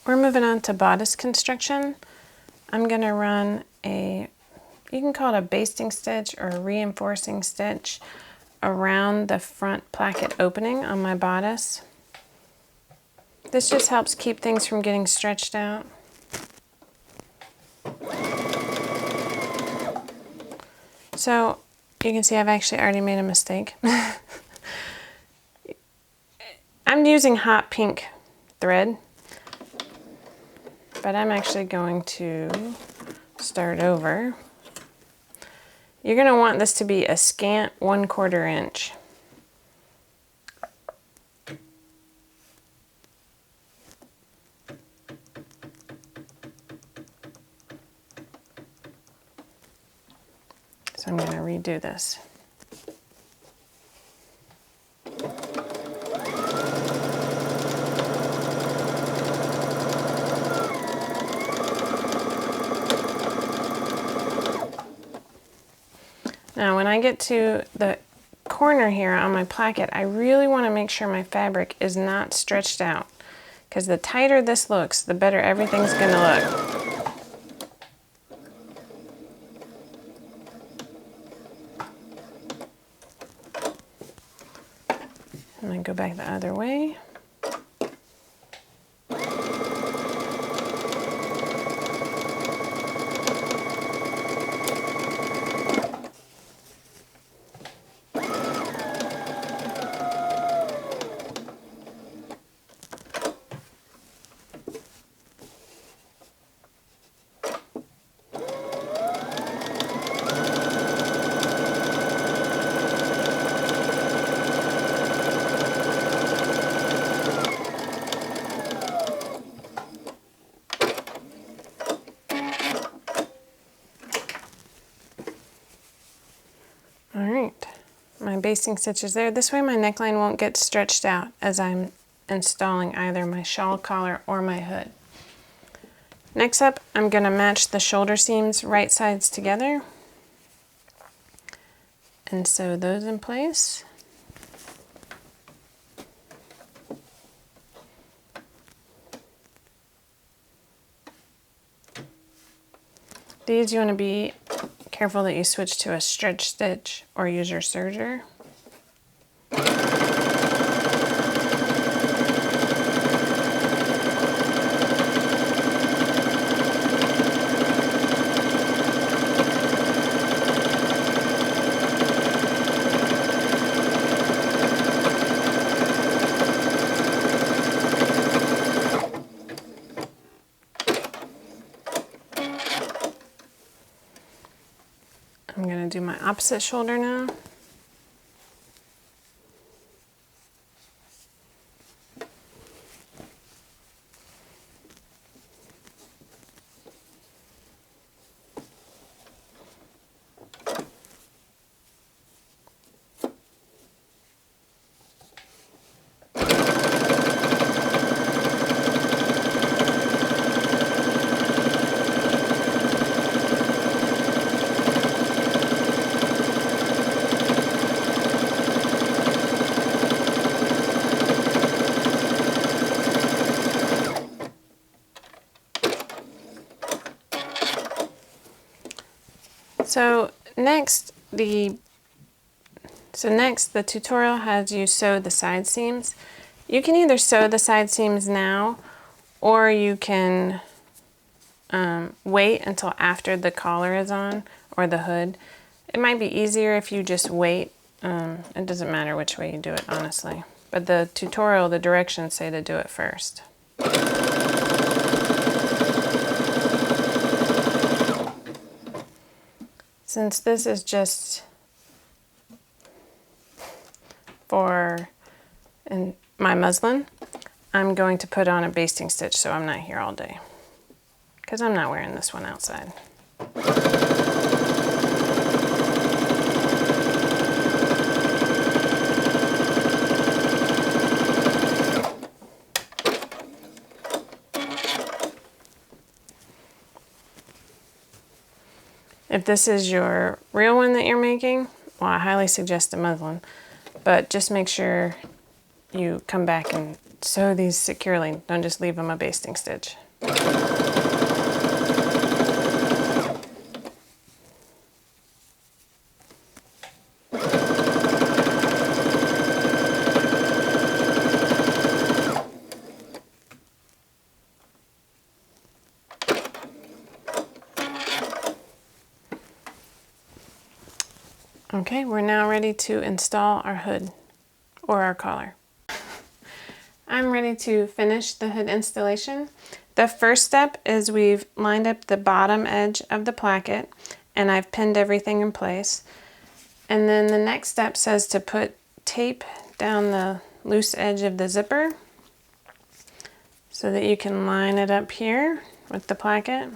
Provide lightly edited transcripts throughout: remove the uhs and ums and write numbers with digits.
we're moving on to bodice construction. I'm going to run a, you can call it a basting stitch or a reinforcing stitch around the front placket opening on my bodice. This just helps keep things from getting stretched out. So you can see I've actually already made a mistake. I'm using hot pink thread, but I'm actually going to start over. You're going to want this to be a scant 1/4 inch. So I'm going to redo this. Now when I get to the corner here on my placket, I really want to make sure my fabric is not stretched out, because the tighter this looks, the better everything's going to look. And then go back the other way. My basting stitch is there. This way my neckline won't get stretched out as I'm installing either my shawl collar or my hood. Next up, I'm going to match the shoulder seams right sides together and sew those in place. These you want to be careful that you switch to a stretch stitch or use your serger. I'm going to do my opposite shoulder now. So next the tutorial has you sew the side seams. You can either sew the side seams now, or you can wait until after the collar is on or the hood. It might be easier if you just wait. It doesn't matter which way you do it, honestly. But the tutorial, the directions say to do it first. Since this is just for my muslin, I'm going to put on a basting stitch so I'm not here all day, because I'm not wearing this one outside. If this is your real one that you're making, well, I highly suggest a muslin, but just make sure you come back and sew these securely. Don't just leave them a basting stitch. Okay, we're now ready to install our hood or our collar. I'm ready to finish the hood installation. The first step is we've lined up the bottom edge of the placket and I've pinned everything in place. And then the next step says to put tape down the loose edge of the zipper so that you can line it up here with the placket.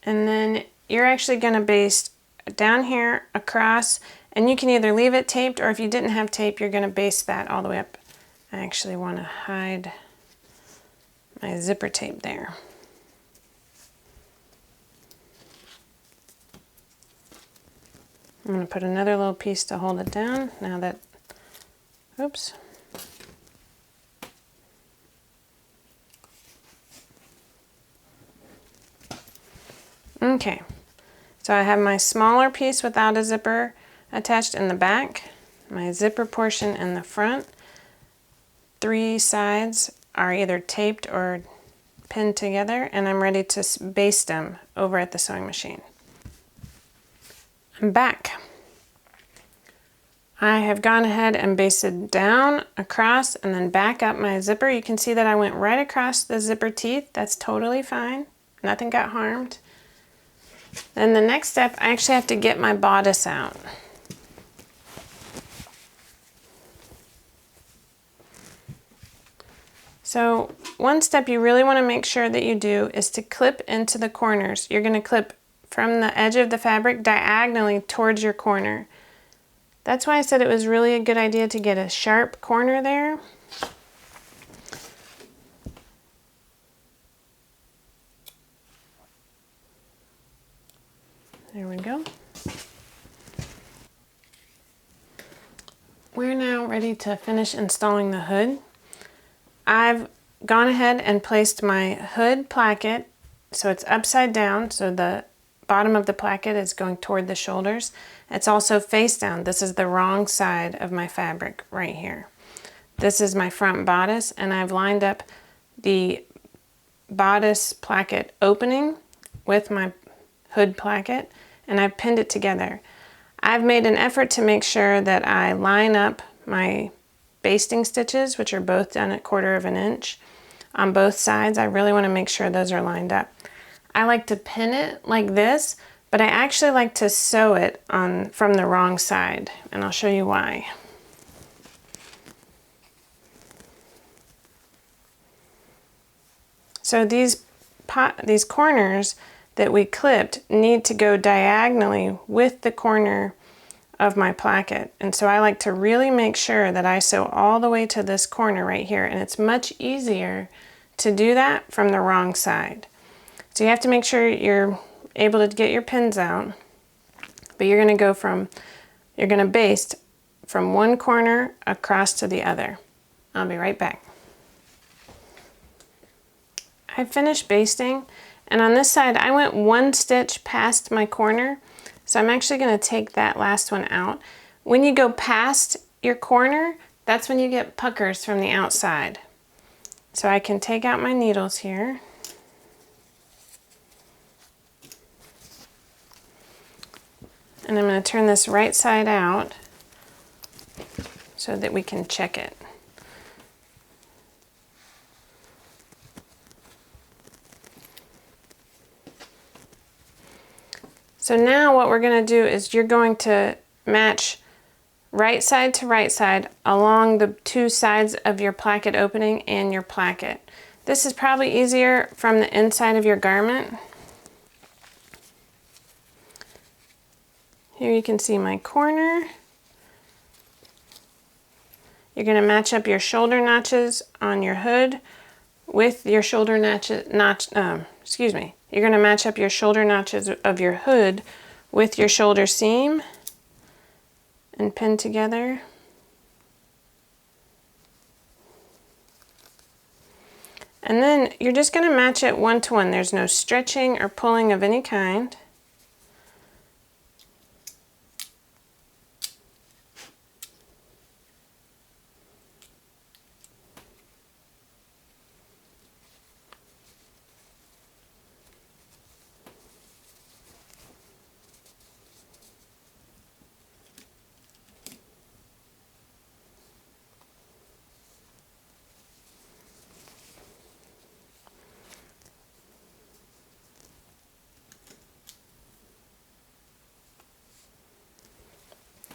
And then you're actually going to baste down here across, and you can either leave it taped, or if you didn't have tape, you're going to baste that all the way up. I actually want to hide my zipper tape there. I'm going to put another little piece to hold it down now that, oops. Okay, so I have my smaller piece without a zipper attached in the back, my zipper portion in the front. 3 sides are either taped or pinned together, and I'm ready to baste them over at the sewing machine. I'm back. I have gone ahead and basted down, across, and then back up my zipper. You can see that I went right across the zipper teeth. That's totally fine. Nothing got harmed. Then the next step, I actually have to get my bodice out. So one step you really want to make sure that you do is to clip into the corners. You're going to clip from the edge of the fabric diagonally towards your corner. That's why I said it was really a good idea to get a sharp corner there. There we go. We're now ready to finish installing the hood. I've gone ahead and placed my hood placket so it's upside down, so the bottom of the placket is going toward the shoulders. It's also face down. This is the wrong side of my fabric right here. This is my front bodice, and I've lined up the bodice placket opening with my hood placket, and I've pinned it together. I've made an effort to make sure that I line up my basting stitches, which are both done at 1/4 inch on both sides. I really want to make sure those are lined up. I like to pin it like this, but I actually like to sew it from the wrong side, and I'll show you why. So these corners that we clipped need to go diagonally with the corner of my placket. And so I like to really make sure that I sew all the way to this corner right here, and it's much easier to do that from the wrong side. So you have to make sure you're able to get your pins out, but you're going to baste from one corner across to the other. I'll be right back. I finished basting, and on this side I went 1 stitch past my corner, so I'm actually going to take that last one out. When you go past your corner, that's when you get puckers from the outside. So I can take out my needles here. And I'm going to turn this right side out so that we can check it. So now what we're going to do is you're going to match right side to right side along the 2 sides of your placket opening and your placket. This is probably easier from the inside of your garment. Here you can see my corner. You're going to match up your shoulder notches on your hood with your shoulder You're going to match up your shoulder notches of your hood with your shoulder seam and pin together. And then you're just going to match it 1 to 1. There's no stretching or pulling of any kind.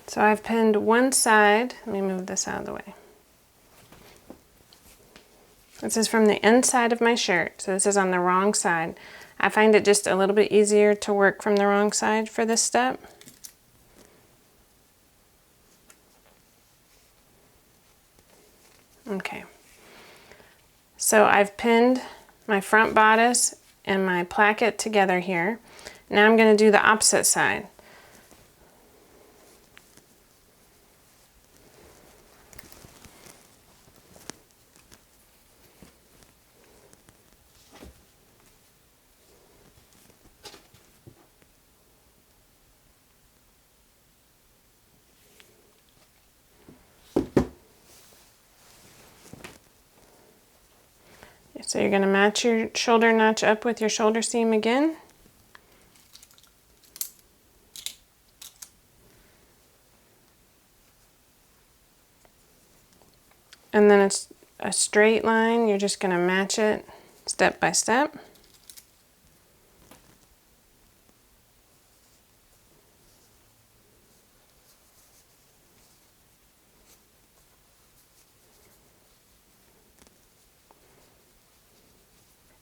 So I've pinned one side. Let me move this out of the way. This is from the inside of my shirt, so this is on the wrong side. I find it just a little bit easier to work from the wrong side for this step. Okay. So I've pinned my front bodice and my placket together here. Now I'm going to do the opposite side. So you're going to match your shoulder notch up with your shoulder seam again. And then it's a straight line. You're just going to match it step by step.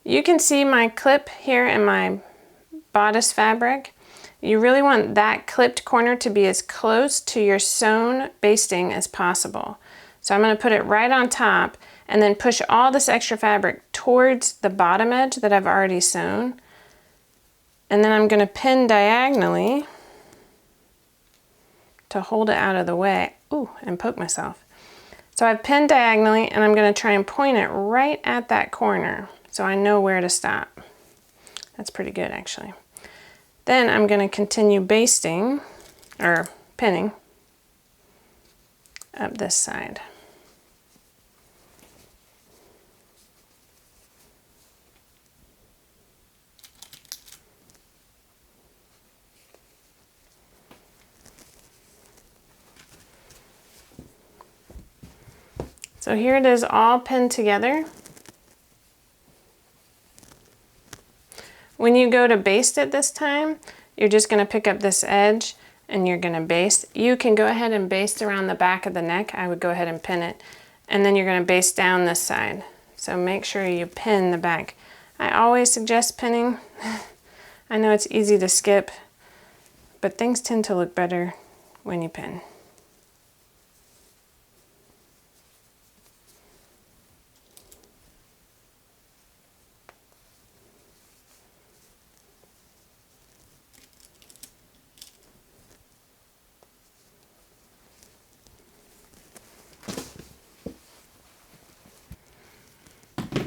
You can see my clip here in my bodice fabric. You really want that clipped corner to be as close to your sewn basting as possible. So I'm going to put it right on top and then push all this extra fabric towards the bottom edge that I've already sewn. And then I'm going to pin diagonally to hold it out of the way. Ooh, and poke myself. So I've pinned diagonally and I'm going to try and point it right at that corner so I know where to stop. That's pretty good actually. Then I'm going to continue basting or pinning up this side. So here it is all pinned together. When you go to baste it this time, you're just going to pick up this edge and you're going to baste. You can go ahead and baste around the back of the neck. I would go ahead and pin it. And then you're going to baste down this side. So make sure you pin the back. I always suggest pinning. I know it's easy to skip, but things tend to look better when you pin.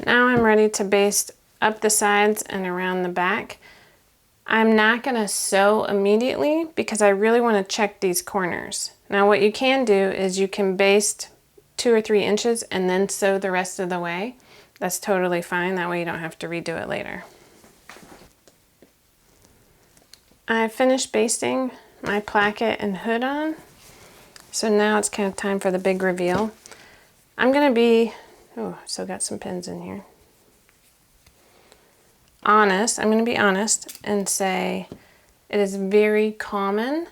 Now I'm ready to baste up the sides and around the back. I'm not going to sew immediately because I really want to check these corners. Now what you can do is you can baste 2 or 3 inches and then sew the rest of the way. That's totally fine. That way you don't have to redo it later. I finished basting my placket and hood on. So now it's kind of time for the big reveal. I'm going to be, oh, still got some pins in here. Honest, I'm going to be honest and say it is very common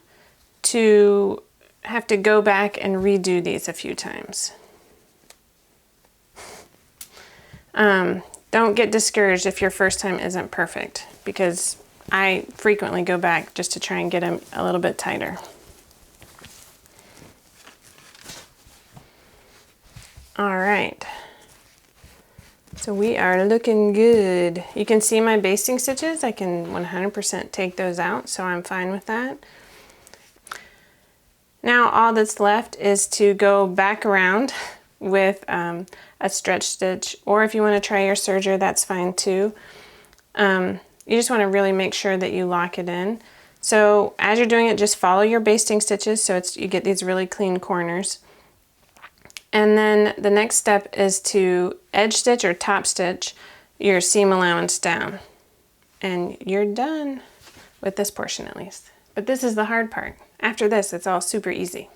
to have to go back and redo these a few times. Don't get discouraged if your first time isn't perfect, because I frequently go back just to try and get them a little bit tighter. All right. So we are looking good. You can see my basting stitches. I can 100% take those out, so I'm fine with that. Now all that's left is to go back around with a stretch stitch, or if you want to try your serger, that's fine too. You just want to really make sure that you lock it in. So as you're doing it, just follow your basting stitches so you get these really clean corners. And then the next step is to edge stitch or top stitch your seam allowance down. And you're done with this portion at least. But this is the hard part. After this, it's all super easy.